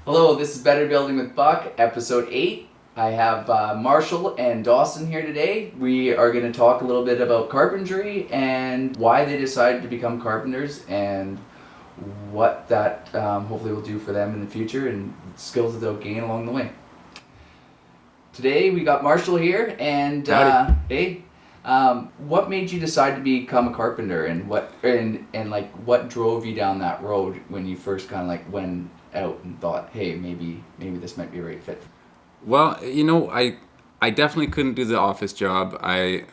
Hello, this is Better Building with Buck, episode 8. I have Marshall and Dawson here today. We are going to talk a little bit about carpentry and why they decided to become carpenters and what that hopefully will do for them in the future and skills that they'll gain along the way. Today we got Marshall here and hey, what made you decide to become a carpenter and what drove you down that road when you first kind of like went out and thought, hey, maybe this might be a right fit? Well, I definitely couldn't do the office job. I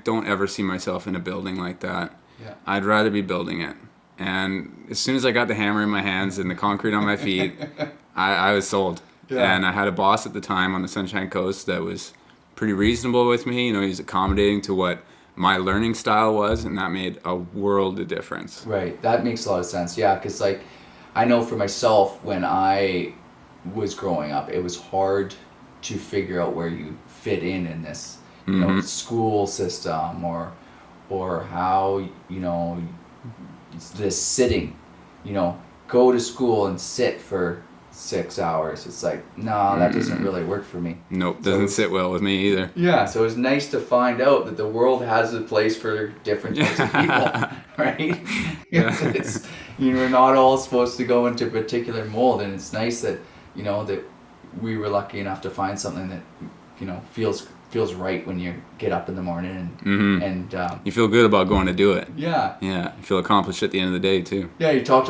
don't ever see myself in a building like that. Yeah. I'd rather be building it. And as soon as I got the hammer in my hands and the concrete on my feet, I was sold. Yeah. And I had a boss at the time on the Sunshine Coast that was pretty reasonable with me. He's accommodating to what my learning style was, and that made a world of difference. Right. That makes a lot of sense. Yeah, because I know for myself, when I was growing up, it was hard to figure out where you fit in this, school system or how, this sitting, go to school and sit for 6 hours. It's like, no, that doesn't really work for me. Nope, doesn't sit well with me either. Yeah, so it's nice to find out that the world has a place for different types of people, right? Yeah. It's we're not all supposed to go into a particular mold, and it's nice that that we were lucky enough to find something that feels right when you get up in the morning and you feel good about going to do it. Yeah. Yeah, you feel accomplished at the end of the day too. Yeah, you talked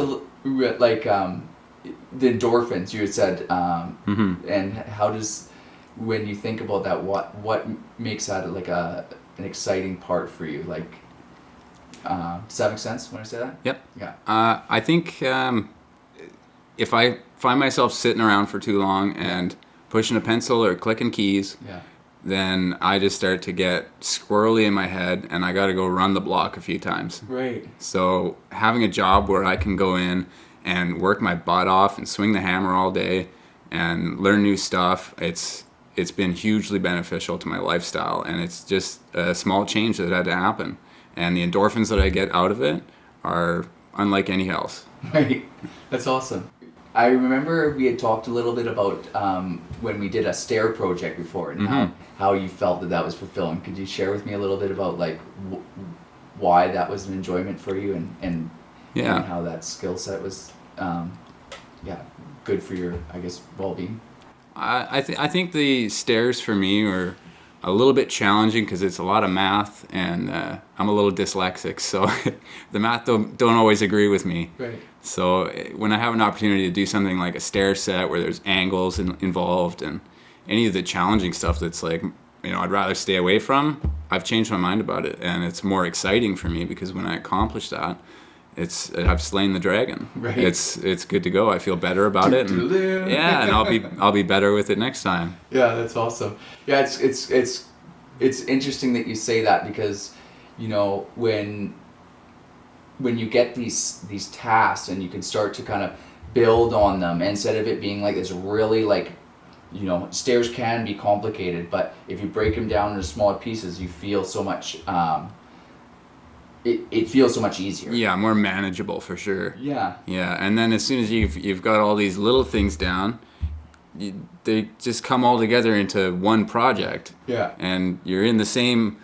the endorphins you had said, and how does, when you think about that, what makes that like an exciting part for you? Like, does that make sense when I say that? Yep. Yeah. I think if I find myself sitting around for too long and pushing a pencil or clicking keys, then I just start to get squirrely in my head and I got to go run the block a few times. Right. So having a job where I can go in and work my butt off and swing the hammer all day and learn new stuff, it's been hugely beneficial to my lifestyle, and it's just a small change that had to happen. And the endorphins that I get out of it are unlike any else. Right. That's awesome. I remember we had talked a little bit about when we did a stair project before and how you felt that was fulfilling. Could you share with me a little bit about why that was an enjoyment for you and how that skill set was good for your, I guess, well-being? I think the stairs for me were a little bit challenging because it's a lot of math, and I'm a little dyslexic, so the math don't always agree with me. Right. So when I have an opportunity to do something like a stair set where there's angles involved and any of the challenging stuff that's like, I'd rather stay away from, I've changed my mind about it, and it's more exciting for me because when I accomplish that, I've slain the dragon. Right. It's good to go. I feel better about it, and and I'll be better with it next time. Yeah, that's awesome. Yeah, it's interesting that you say that because when you get these tasks and you can start to kind of build on them instead of it being like this really stairs can be complicated, but if you break them down into smaller pieces, you feel so much. It feels so much easier. Yeah, more manageable for sure. Yeah. Yeah, and then as soon as you've got all these little things down, they just come all together into one project. Yeah. And you're in the same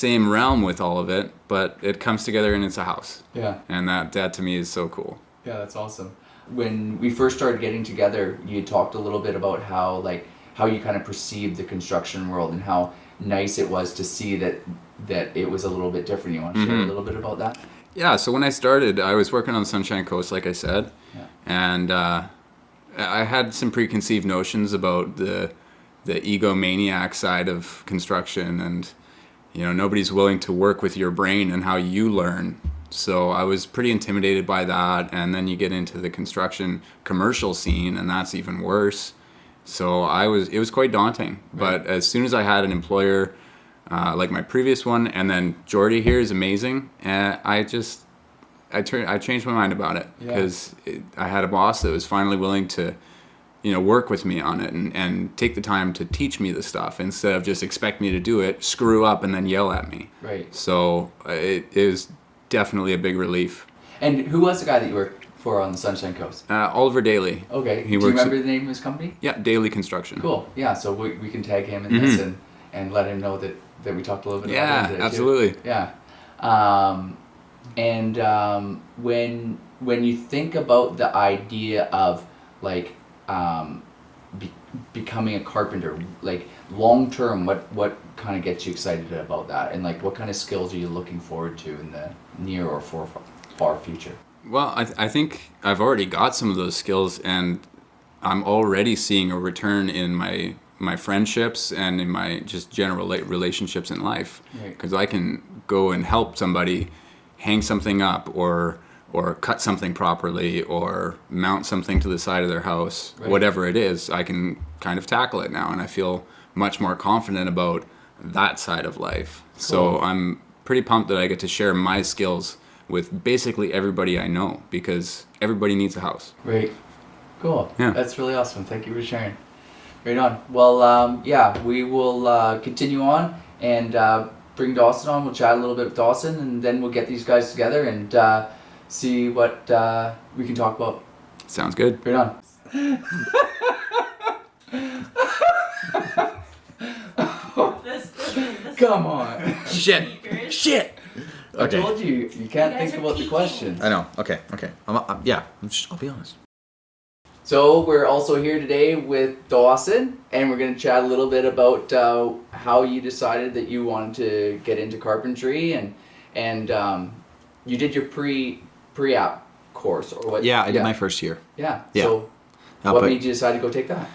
realm with all of it, but it comes together and it's a house. Yeah. And that to me is so cool. Yeah, that's awesome. When we first started getting together, you talked a little bit about how you kind of perceived the construction world and how nice it was to see that it was a little bit different. You want to share a little bit about that? Yeah, so when I started, I was working on the Sunshine Coast, like I said, and I had some preconceived notions about the egomaniac side of construction, and nobody's willing to work with your brain and how you learn. So I was pretty intimidated by that, and then you get into the construction commercial scene, and that's even worse. So it was quite daunting. Right. But as soon as I had an employer like my previous one, and then Jordy here is amazing, and I changed my mind about it because I had a boss that was finally willing to work with me on it and take the time to teach me the stuff instead of just expect me to do it, screw up, and then yell at me. Right. So it is definitely a big relief. And who was the guy that you worked for on the Sunshine Coast? Oliver Daly. Okay. He Do you works remember the name of his company? Yeah, Daily Construction. Cool. Yeah, so we can tag him in this and let him know that we talked a little bit about him today, absolutely. too. Yeah. When you think about the idea of like becoming a carpenter, like long term, what kind of gets you excited about that, and like what kind of skills are you looking forward to in the near or far future? Well, I think I've already got some of those skills, and I'm already seeing a return in my friendships and in my just general relationships in life, because I can go and help somebody hang something up or cut something properly or mount something to the side of their house. Whatever it is, I can kind of tackle it now, and I feel much more confident about that side of life. Cool. So I'm pretty pumped that I get to share my skills with basically everybody I know, because everybody needs a house. Right. Cool. Yeah. That's really awesome. Thank you for sharing. Right on. Well, we will continue on and bring Dawson on. We'll chat a little bit with Dawson, and then we'll get these guys together and see what we can talk about. Sounds good. Right on. Come on. Shit. Okay. I told you can't think about the questions. I know. Okay. I'll be honest. So we're also here today with Dawson, and we're going to chat a little bit about how you decided that you wanted to get into carpentry, and you did your pre-app course, or what? Yeah, I did my first year. Yeah. Yeah. So what made you decide to go take that?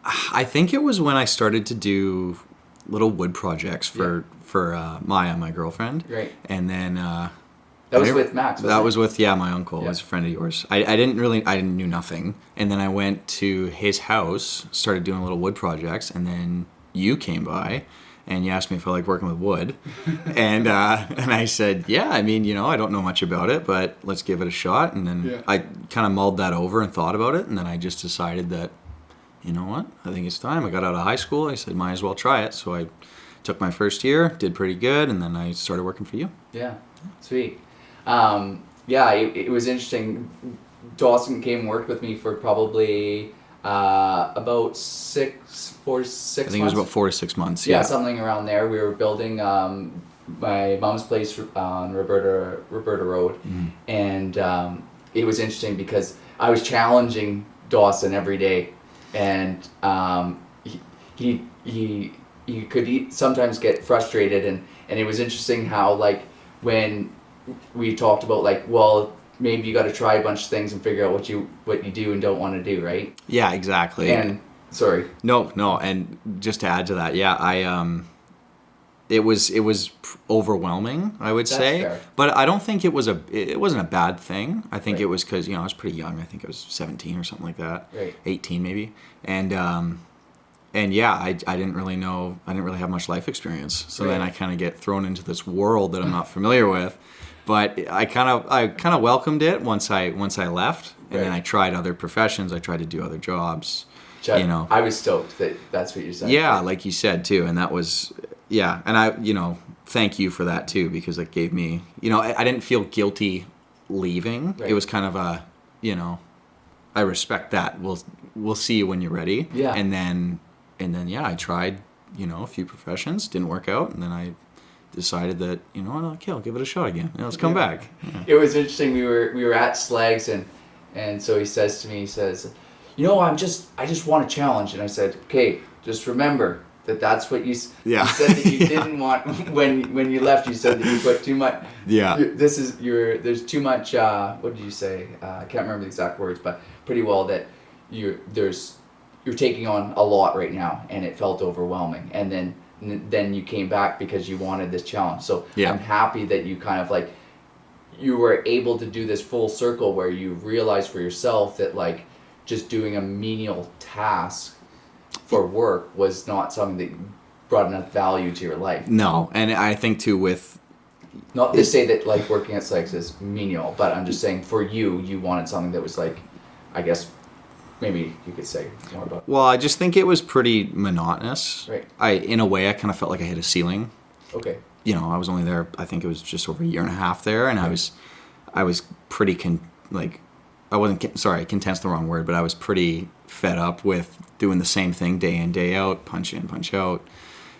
I think it was when I started to do little wood projects for Maya, my girlfriend. Right. And then that was with Max. That was with my uncle. Yeah. Was a friend of yours. I knew nothing. And then I went to his house, started doing little wood projects, and then you came by and you asked me if I like working with wood. and I said, yeah, I mean, I don't know much about it, but let's give it a shot. And then I kind of mulled that over and thought about it, and then I just decided that, you know what, I think it's time. I got out of high school. I said, might as well try it. So I took my first year, did pretty good, and then I started working for you. Yeah, sweet. It was interesting. Dawson came and worked with me for probably about 4 to 6 months. I think it was about 4 to 6 months. Yeah, something around there. We were building my mom's place on Roberta Road, and it was interesting because I was challenging Dawson every day, and he could sometimes get frustrated, and it was interesting how, like, when we talked about, like, well, maybe you got to try a bunch of things and figure out what you do and don't want to do, right? Yeah, exactly. And sorry. No, and just to add to that, it was overwhelming, I would say. Fair. But I don't think it wasn't a bad thing. I think it was because I was pretty young. I think I was 17 or something like that. Right. 18 maybe. And I didn't really know. I didn't really have much life experience. So then I kind of get thrown into this world that I'm not familiar with. But I kind of welcomed it once I left, and then I tried other professions. I tried to do other jobs. I was stoked that that's what you said. Yeah, like you said too, and that was and I thank you for that too, because it gave me I didn't feel guilty leaving. Right. It was kind of a I respect that. We'll see you when you're ready. Yeah. And then I tried a few professions, didn't work out, and then I decided that okay, I'll give it a shot again. Let's come back. Yeah. It was interesting. We were at Slags, and so he says to me, I just want a challenge. And I said, okay, just remember that's what you said that you didn't want when you left. You said that you put too much. Yeah. There's too much. What did you say? I can't remember the exact words, but pretty well that you're taking on a lot right now, and it felt overwhelming. And then you came back because you wanted this challenge. So I'm happy that you kind of like you were able to do this full circle where you realized for yourself that, like, just doing a menial task for work was not something that brought enough value to your life. No, and I think too with... Not to say that, like, working at Sykes is menial, but I'm just saying for you wanted something that was, like, I guess, maybe you could say more about... Well, I just think it was pretty monotonous. Right. In a way, I kind of felt like I hit a ceiling. Okay. I was only there, I think it was just over a year and a half there, and I was pretty content's the wrong word, but I was pretty fed up with doing the same thing day in, day out, punch in, punch out,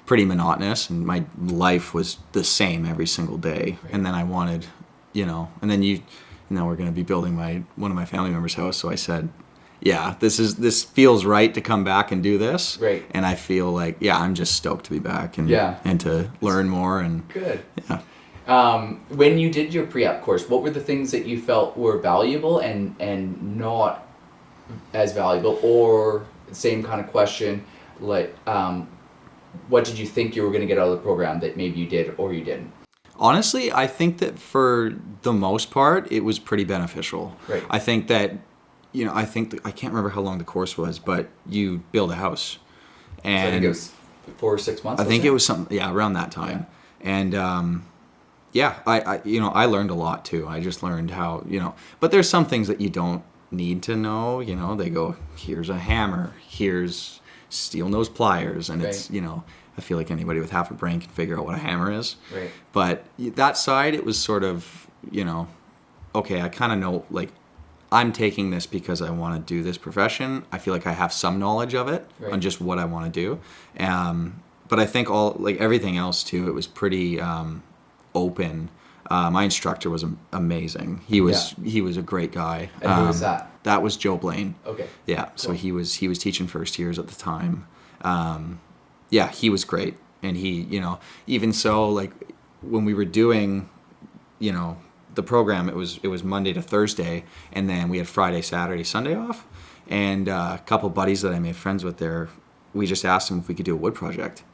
pretty monotonous, and my life was the same every single day. Right. And then I wanted, and then we're going to be building one of my family members' house, so I said, yeah, this feels right to come back and do this. Right. And I feel like, I'm just stoked to be back and to learn more. And good. Yeah. When you did your pre-app course, what were the things that you felt were valuable and not as valuable? Or same kind of question, like, what did you think you were going to get out of the program that maybe you did or you didn't? Honestly, I think that for the most part, it was pretty beneficial. Right. I think that, I can't remember how long the course was, but you build a house. And so I think it was 4 or 6 months? I think it was around that time. Yeah. And, I learned a lot too. I just learned how, but there's some things that you don't need to know. They go, here's a hammer, here's steel nose pliers, and it's, I feel like anybody with half a brain can figure out what a hammer is. Right. But that side, it was sort of, okay, I kind of know, like, I'm taking this because I want to do this profession. I feel like I have some knowledge of it on just what I want to do. But I think everything else too, it was pretty open. My instructor was amazing. He was a great guy. And who was that? That was Joe Blaine. Okay. Yeah. Cool. So he was teaching first years at the time. He was great. And he, even so, like when we were doing, the program, it was Monday to Thursday, and then we had Friday, Saturday, Sunday off. And a couple buddies that I made friends with there, we just asked him if we could do a wood project.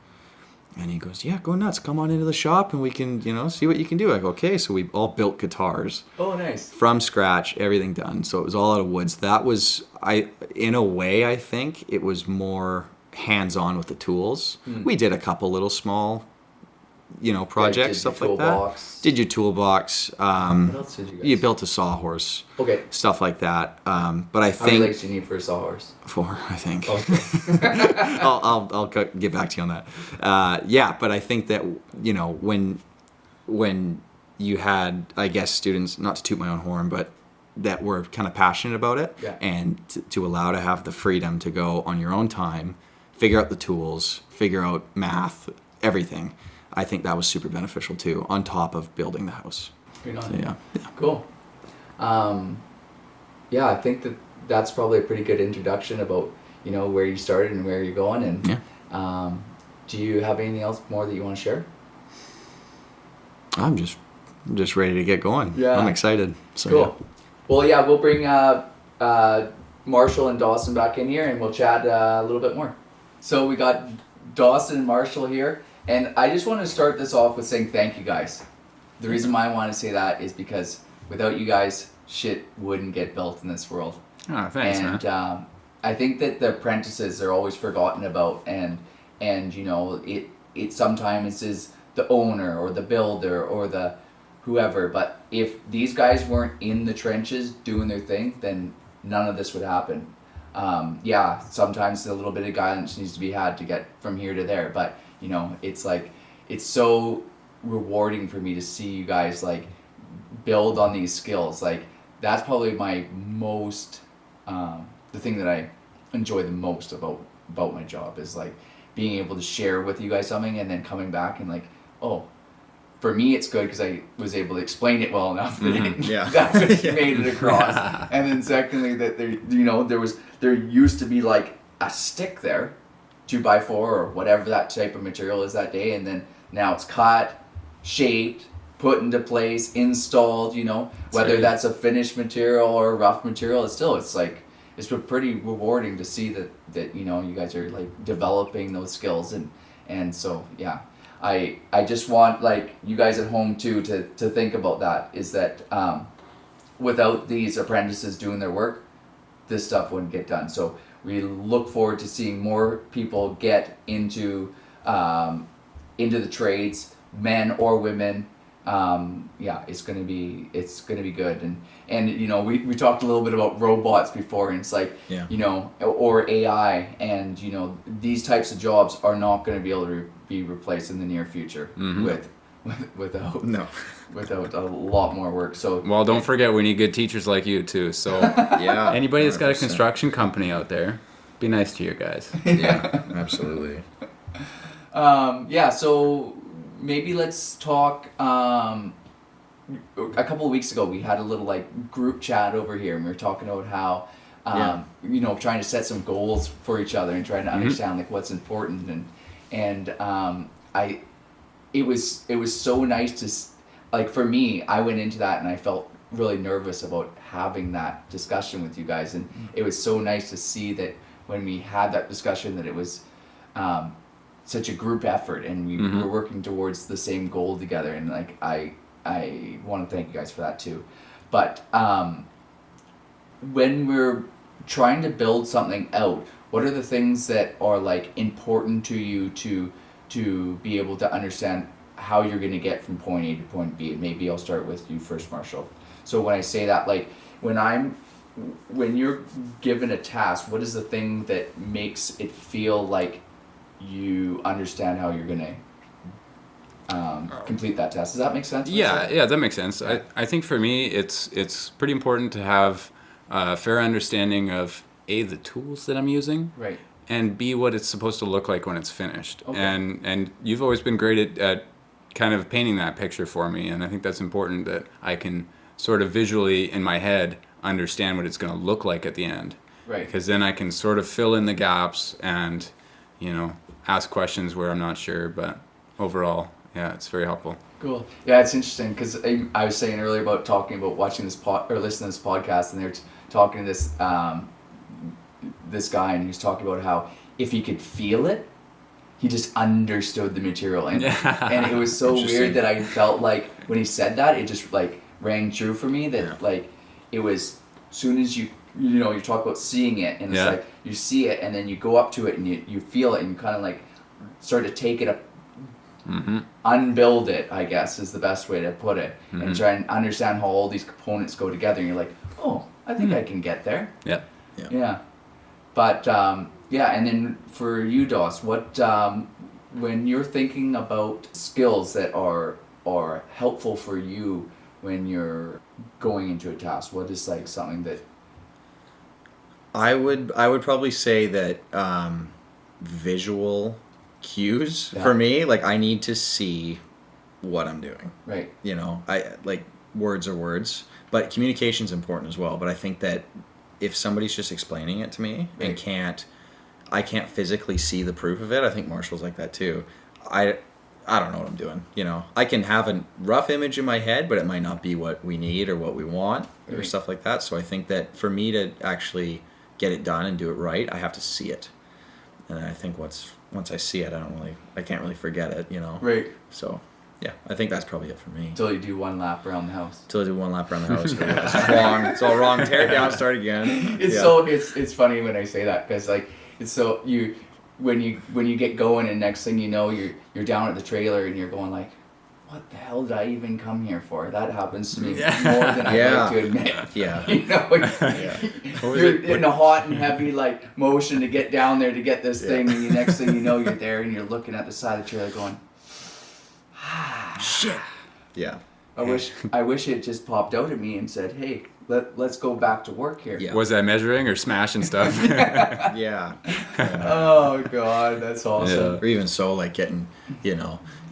And he goes, yeah, go nuts. Come on into the shop and we can, see what you can do. I go, okay. So we all built guitars. Oh, nice. From scratch, everything done. So it was all out of woods. That was, in a way, I think it was more hands-on with the tools. We did a couple little small, projects, stuff like that. Did your toolbox. What else did you guys? You built a sawhorse. Okay. Stuff like that. But I think... How many legs do you need for a sawhorse? 4, I think. Okay. I'll get back to you on that. But I think that, when you had, I guess, students, not to toot my own horn, but that were kind of passionate about it, and to allow to have the freedom to go on your own time, figure out the tools, figure out math, everything. I think that was super beneficial too, on top of building the house. So, yeah. Cool. I think that's probably a pretty good introduction about, where you started and where you're going. And do you have anything else more that you want to share? I'm just ready to get going. Yeah. I'm excited. So, cool. Yeah. Well, we'll bring Marshall and Dawson back in here and we'll chat a little bit more. So we got Dawson and Marshall here. And I just want to start this off with saying thank you guys. The reason why I want to say that is because without you guys, shit wouldn't get built in this world. Oh, thanks, man. And I think that the apprentices are always forgotten about, and it sometimes is the owner or the builder or the whoever. But if these guys weren't in the trenches doing their thing, then none of this would happen. Sometimes a little bit of guidance needs to be had to get from here to there, but it's so rewarding for me to see you guys build on these skills. That's probably my most the thing that I enjoy the most about my job is being able to share with you guys something and then coming back and for me it's good because I was able to explain it well enough that that made it across. And then secondly that there used to be a stick there, 2x4 or whatever that type of material is that day, and then now it's cut, shaped, put into place, installed, whether that's a finished material or a rough material, it's pretty rewarding to see that you guys are developing those skills, and so I just want you guys at home too to think about that, is that without these apprentices doing their work, this stuff wouldn't get done. So we look forward to seeing more people get into the trades, men or women. It's gonna be good. And we talked a little bit about robots before, and it's or AI, and these types of jobs are not going to be able to be replaced in the near future with without No. without a lot more work. So Well, don't forget we need good teachers like you too. So Yeah. anybody that's got a 100%. construction company out there, be nice to your guys. Yeah, absolutely. Yeah, so maybe let's talk. A couple of weeks ago, we had a little like group chat over here, and we were talking about how, trying to set some goals for each other and trying to understand like what's important, and it was so nice to like for me, I went into that and I felt really nervous about having that discussion with you guys, and it was so nice to see that when we had that discussion that it was such a group effort and we were working towards the same goal together, and like I want to thank you guys for that too. But when we're trying to build something out, what are the things that are like important to you to be able to understand how you're going to get from point A to point B? Maybe I'll start with you first, Marshall. So when I say that, like when you're given a task, what is the thing that makes it feel like you understand how you're going to complete that task? Does that make sense? Yeah, that makes sense. I think for me, it's pretty important to have a fair understanding of A, the tools that I'm using, Right. and B, what it's supposed to look like when it's finished. Okay. And you've always been great at kind of painting that picture for me, and I think that's important that I can sort of visually in my head understand what it's going to look like at the end. Right. Because then I can sort of fill in the gaps and, ask questions where I'm not sure, but overall, yeah, it's very helpful. Cool. Yeah, it's interesting because I was saying earlier about talking about watching this or listening to this podcast, and they're talking to this this guy, and he was talking about how if he could feel it, he just understood the material, and it was so weird that I felt like when he said that, it just like rang true for me that like it was soon as you talk about seeing it, and it's like you see it and then you go up to it and you feel it and you kind of like start to take it up, unbuild it, I guess is the best way to put it, and try and understand how all these components go together, and you're like, oh, I think I can get there. Yeah. But and then for you, Doss, what when you're thinking about skills that are helpful for you when you're going into a task, what is like something that I would probably say that visual cues for me, like I need to see what I'm doing. Right. I like words are words, but communication's important as well. But I think that if somebody's just explaining it to me and I can't physically see the proof of it, I think Marshall's like that too. I don't know what I'm doing. I can have a rough image in my head, but it might not be what we need or what we want or stuff like that. So I think that for me to actually get it done and do it right, I have to see it. And I think once I see it, I can't really forget it, Right. So yeah, I think that's probably it for me. Until you do one lap around the house. Until I do one lap around the house. It's wrong. It's all wrong. Tear it down, start again. It's funny when I say that because like it's so when you get going and next thing you know you're down at the trailer and you're going like, what the hell did I even come here for? That happens to me more than I like to admit. Yeah. You're in a hot and heavy like motion to get down there to get this thing, and the next thing you know you're there and you're looking at the side of the trailer going, shit. Yeah. I wish it just popped out at me and said, hey, let's go back to work here. Yeah. Was that measuring or smashing stuff? Yeah. Oh God, that's awesome. Or even so, like getting,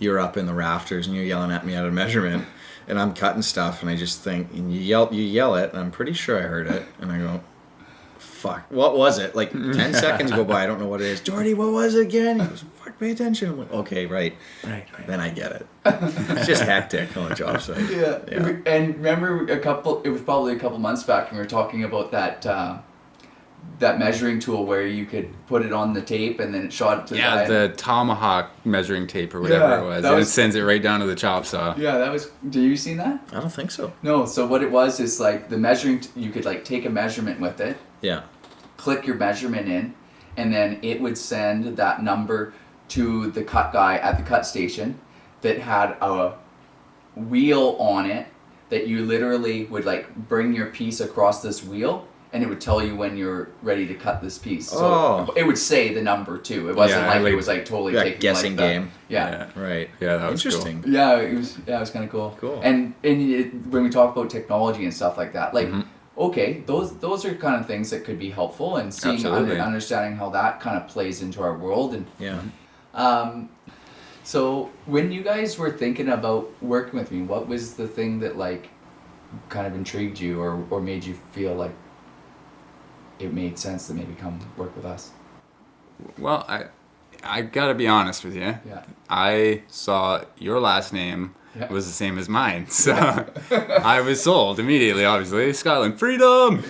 you're up in the rafters and you're yelling at me out of measurement, and I'm cutting stuff, and I just think, and you yell it, and I'm pretty sure I heard it, and I go, fuck, what was it? Like 10 seconds go by, I don't know what it is. Jordy, what was it again? He goes, fuck, pay attention. I'm like, okay, right. Then I get it. It's just hectic on the job site. Yeah. And remember it was probably a couple months back, and we were talking about that measuring tool where you could put it on the tape and then it shot it to the tomahawk measuring tape or whatever it was. And it sends it right down to the chop saw. Yeah, do you seen that? I don't think so. No, so what it was is like the measuring, you could like take a measurement with it. Yeah. Click your measurement in, and then it would send that number to the cut guy at the cut station that had a wheel on it that you literally would like bring your piece across this wheel, and it would tell you when you're ready to cut this piece. So Oh. it would say the number too. It wasn't Yeah, like like- it was like totally Yeah, taking guessing like game. Yeah. Right. Yeah, that was cool. Interesting. Yeah, it was kind of cool. Cool. And when we talk about technology and stuff like that, like, Mhm. okay, those are kind of things that could be helpful, and seeing Absolutely. understanding how that kind of plays into our world. And Yeah. so when you guys were thinking about working with me, what was the thing that like kind of intrigued you or made you feel like it made sense to maybe come work with us? Well, I gotta be honest with you. Yeah. I saw your last name Yeah. was the same as mine, so I was sold immediately. Obviously, Scotland freedom.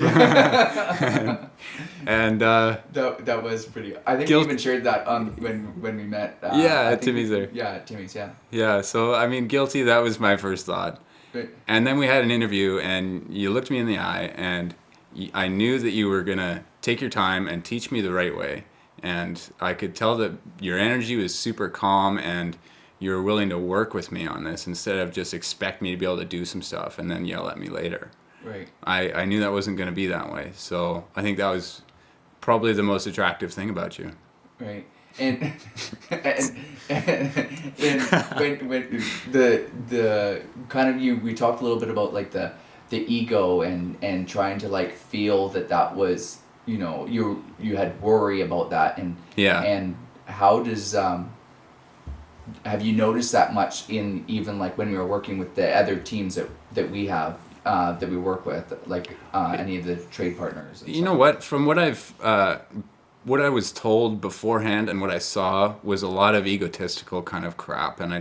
And That was pretty. I think Guilt- we even shared that on when we met. Yeah, I at think Timmy's there. Yeah, at Timmy's. Yeah. yeah, so I mean, guilty. That was my first thought. But, And then we had an interview, and you looked me in the eye, and I knew that you were gonna take your time and teach me the right way. And I could tell that your energy was super calm, and you were willing to work with me on this instead of just expect me to be able to do some stuff and then yell at me later. right. I knew that wasn't going to be that way. So I think that was probably the most attractive thing about you. Right. And when the kind of we talked a little bit about like the ego and trying to like feel that was, you know, you had worry about that, and Yeah. and how does have you noticed that much in even like when we were working with the other teams that we have that we work with, like any of the trade partners and You know stuff? what? From what what I was told beforehand and what I saw was a lot of egotistical kind of crap, and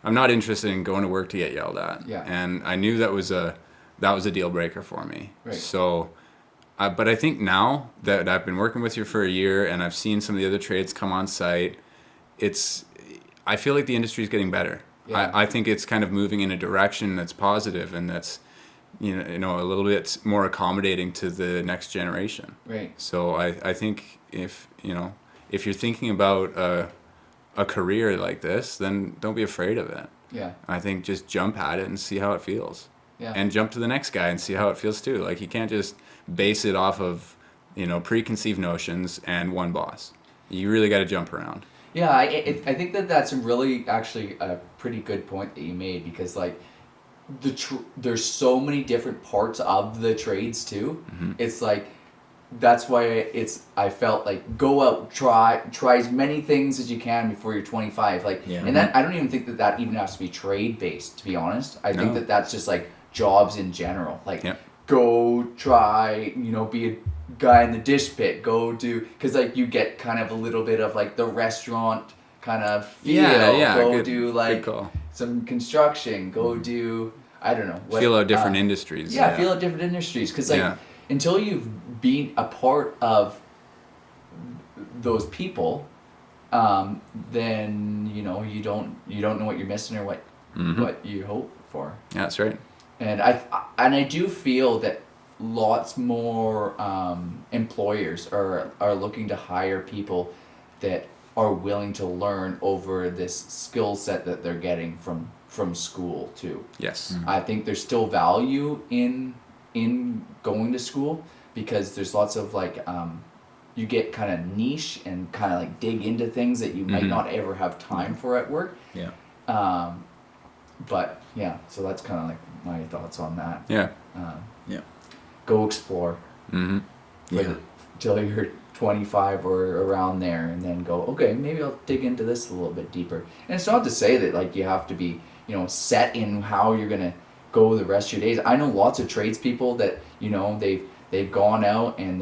I'm not interested in going to work to get yelled at. Yeah. And I knew that was a deal breaker for me. Right. So, but I think now that I've been working with you for a year and I've seen some of the other trades come on site, I feel like the industry is getting better. Yeah. I think it's kind of moving in a direction that's positive and that's you know a little bit more accommodating to the next generation. Right. So I think if you're thinking about a career like this, then don't be afraid of it. Yeah. I think just jump at it and see how it feels. Yeah. And jump to the next guy and see how it feels too. Like you can't just base it off of, preconceived notions and one boss. You really got to jump around. Yeah, I think that's really actually a pretty good point that you made, because like there's so many different parts of the trades too. Mm-hmm. It's like that's why I felt like go out, try as many things as you can before you're 25. Like, Yeah. and that I don't even think that even has to be trade based, to be honest. I think No. that's just like jobs in general. Like, Yep. go try, be a guy in the dish pit. Go do, because like you get kind of a little bit of like the restaurant kind of feel. Yeah. Go Good, do good like call. some construction. Go do, I don't know. What, Feel out different industries. Yeah, feel out different industries, because like Yeah. until you've been a part of those people, then you don't know what you're missing or Mhm. what you hope for. Yeah, that's right. And I do feel that lots more employers are looking to hire people that are willing to learn over this skill set that they're getting from school too. Yes. I think there's still value in going to school, because there's lots of like you get kind of niche and kind of like dig into things that you might Mhm. not ever have time for at work. Yeah. But yeah, so that's kind of like my thoughts on that. Yeah. Yeah. Go explore Mm-hmm. Yeah. till you're 25 or around there, and then go, okay, maybe I'll dig into this a little bit deeper. And it's not to say that like you have to be set in how you're gonna go the rest of your days. I know lots of tradespeople that they've gone out and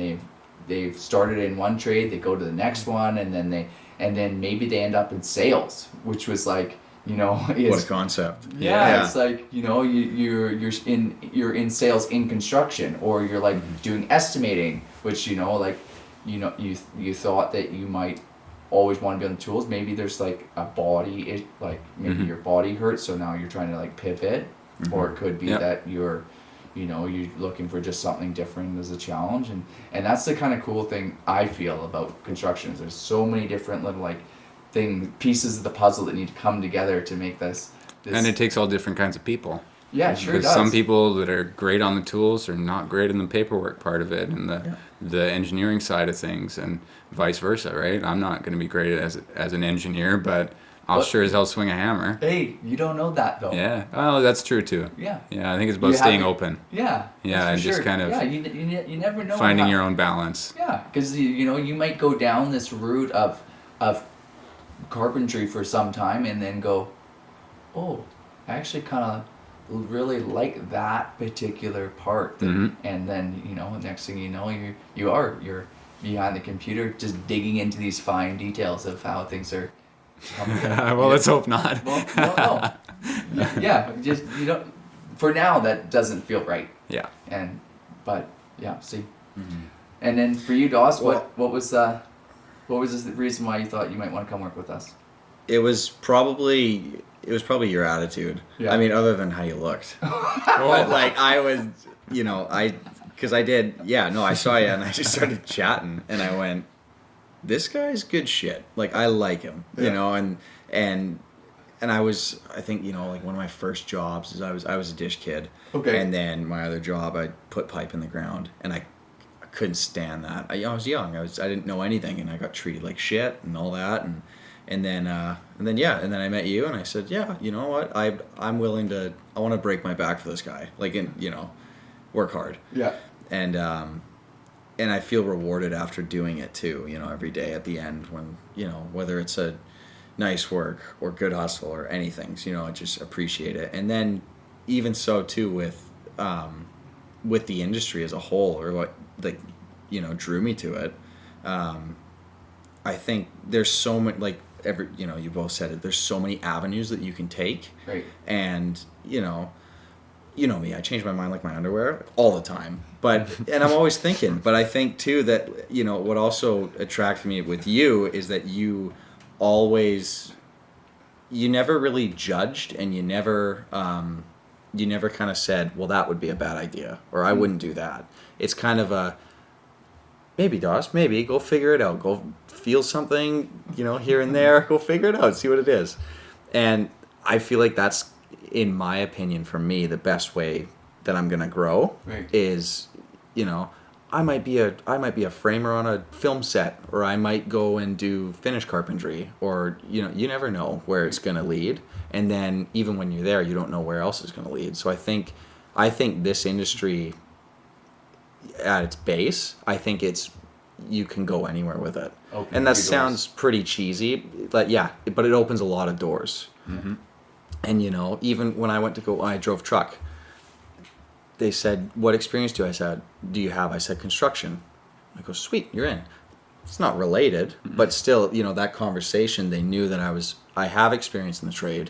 they've started in one trade, they go to the next one, and then maybe they end up in sales, which was like What is a concept. yeah, it's like you're in sales in construction, or you're like doing estimating, which you thought that you might always want to be on the tools. Maybe there's like a body, maybe Mhm. your body hurts, so now you're trying to like pivot, or it could be Yep. that you're looking for just something different as a challenge, and that's the kind of cool thing I feel about construction. Is there's so many different little like pieces of the puzzle that need to come together to make this And it takes all different kinds of people. Yeah, it sure Because does. some people that are great on the tools are not great in the paperwork part of it and the engineering side of things, and vice versa, right? I'm not going to be great as an engineer, but I'll sure as hell swing a hammer. Hey, you don't know that though. Yeah. Oh, that's true too. Yeah. Yeah, I think it's about staying open. Yeah. Yeah, and just kind of you never know finding your own balance. Yeah, because you might go down this route of carpentry for some time and then go, oh, I actually kind of really like that particular part, Mm-hmm. and then next thing you know you're behind the computer just digging into these fine details of how things are coming together. Well, let's hope not. Well, no. Yeah, just for now that doesn't feel right. Yeah. But see. Mm-hmm. And then for you, Doss, what was the reason why you thought you might want to come work with us? It was probably your attitude. Yeah. I mean, other than how you looked. But like I was, because I did. Yeah, no, I saw you and I just started chatting and I went, this guy's good shit. Like I like him, and I was, I think, like one of my first jobs is I was a dish kid. Okay. And then my other job, I put pipe in the ground, and I couldn't stand that. I was young. I didn't know anything, and I got treated like shit and all that, and then I met you, and I said, yeah, you know what? I'm willing to. I want to break my back for this guy. Like, work hard. Yeah. And I feel rewarded after doing it too. Every day at the end when whether it's a nice work or good hustle or anything, I just appreciate it. And then even so too with the industry as a whole, or what drew me to it. I think there's so much, like you both said it, there's so many avenues that you can take. Right. And you know me, I change my mind like my underwear all the time. And I'm always thinking, but I think too that, what also attracted me with you is that you never really judged, and you never kind of said, well, that would be a bad idea, or I wouldn't do that. It's kind of a, maybe, Doss, maybe, go figure it out. Go feel something, here and there. Go figure it out, see what it is. And I feel like that's, in my opinion, for me, the best way that I'm gonna grow. Right. Is, I might be a framer on a film set, or I might go and do finish carpentry, or you never know where it's gonna lead. And then even when you're there, you don't know where else it's gonna lead. So I think this industry, at its base, I think you can go anywhere with it. And that sounds pretty cheesy, but it opens a lot of doors. Mm-hmm. And even when I drove truck, they said, what experience do you have? I said, construction. I go, sweet, you're in. It's not related, mm-hmm. but still, that conversation, they knew that I have experience in the trade.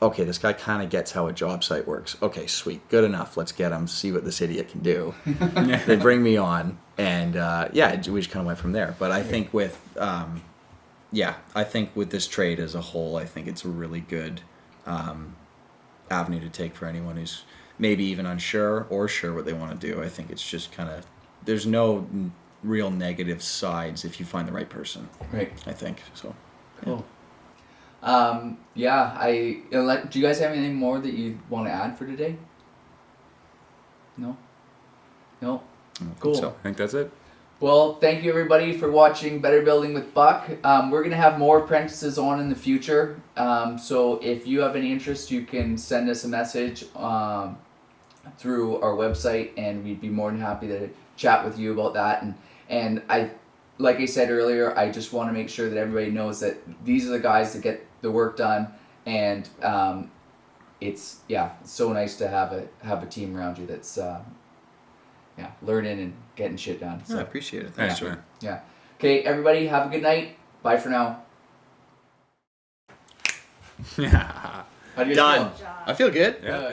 Okay, this guy kind of gets how a job site works. Okay, sweet, good enough. Let's get him, see what this idiot can do. They bring me on, and we just kind of went from there. But I think with this trade as a whole, I think it's a really good avenue to take for anyone who's maybe even unsure or sure what they want to do. I think it's just kind of, there's no real negative sides if you find the right person. Right. I think so. Cool. Do you guys have anything more that you want to add for today? No? Cool. So I think that's it. Well, thank you everybody for watching Better Building with Buck. We're going to have more apprentices on in the future. So if you have any interest, you can send us a message through our website, and we'd be more than happy to chat with you about that. And like I said earlier, I just want to make sure that everybody knows that these are the guys that get the work done, and it's so nice to have a team around you that's learning and getting shit done. So I appreciate it. Thanks, man. Yeah. Okay, everybody, have a good night. Bye for now. Done. I feel good. Yeah.